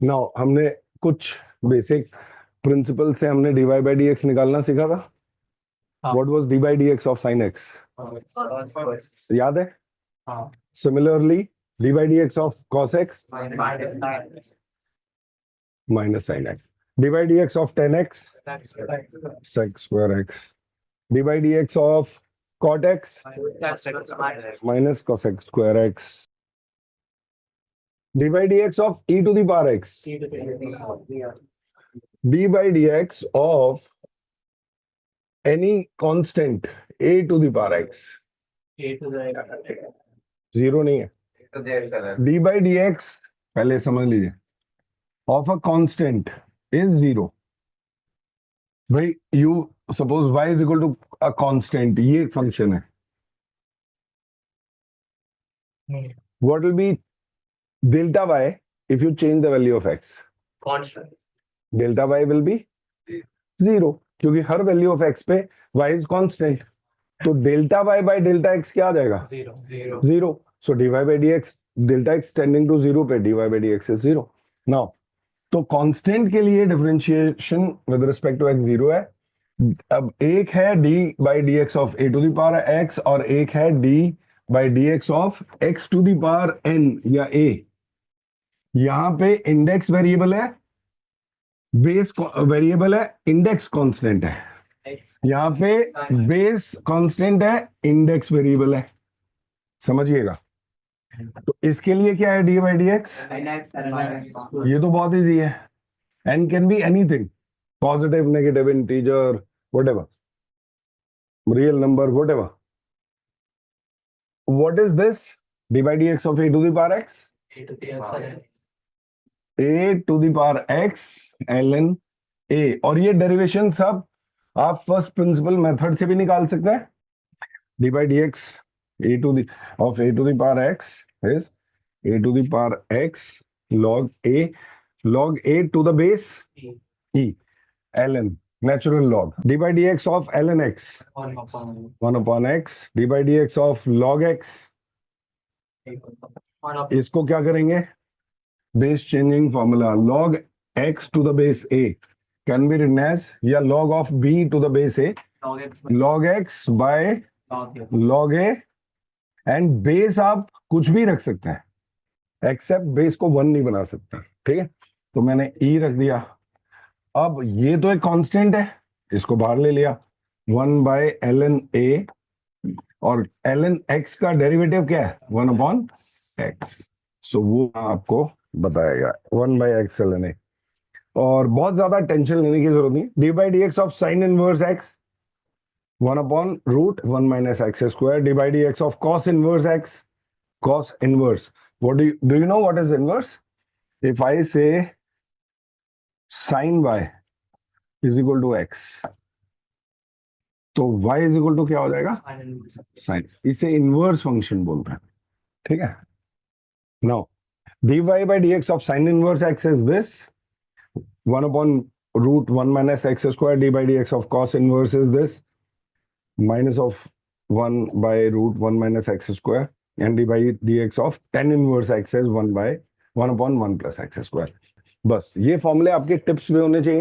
Now हमने कुछ basic principle से हमने dy by dx निकालना सीखा था. What was dy dx of sin x? याद है? हाँ. Similarly, dy dx of cos x minus sin x. dy dx of tan x sec square x. dy dx of cot x minus cos x square x. dy dx of e to the power x. d by dx of any constant a to the power x. Zero नहीं है. d by dx पहले समझ लीजिए of a constant is zero. भाई you suppose y is equal to a constant, ये एक function है. What will be delta y if you change the value of x? Constant. Delta y will be zero, क्योंकि हर value of x पे y is constant. तो delta y by delta x क्या आ जाएगा? Zero. So dy by dx delta x tending to zero पे dy by dx is zero. Now तो constant के लिए differentiation with respect to x zero है. अब एक है d by dx of a to the power x और एक है d by dx ऑफ x to the power n या a. यहां पे इंडेक्स वेरिएबल है, बेस वेरिएबल है, इंडेक्स कांस्टेंट है. यहाँ पे बेस कांस्टेंट है, इंडेक्स वेरिएबल है. समझिएगा. तो इसके लिए क्या है डी बाई डी एक्स? ये तो बहुत इजी है. N can be anything, positive, negative, integer, whatever, real number, whatever. What is this? D by d x of a to the power x, a to the power x ln a. और ये derivation सब आप first principle method से भी निकाल सकते हैं. D by d x a to the of a to the power x is a to the power x log a to the base e ln natural log. d by dx of ln x 1 upon x. d by dx of log x, इसको क्या करेंगे? Base changing formula. log x to the base a can be written as, या log of b to the base a, log x by log a. And base आप कुछ भी रख सकते हैं एक्सेप्ट बेस को 1 नहीं बना सकते. ठीक है, तो मैंने e रख दिया. अब ये तो एक कांस्टेंट है, इसको बाहर ले लिया. 1 बाय ln a, और ln x का डेरिवेटिव क्या है? 1 अपॉन x. सो वो आपको बताएगा 1 बाय x ln a. और बहुत ज्यादा टेंशन लेने की जरूरत नहीं. D by d x of sine inverse x 1 upon root 1 minus x square. D by d x of cos inverse x, cos inverse. What do you know what is inverse? If I say sin y is equal to x, तो y is equal to क्या हो जाएगा? sin. इसे inverse function बोलते हैं. ठीक है. Now dy by dx of sin inverse x is this 1 upon root 1 minus x square. d by dx of cos inverse is this minus of 1 by root 1 minus x square. and d by dx of tan inverse x is 1 upon 1 plus x square. बस ये फॉर्मूले आपके tips में होने चाहिए.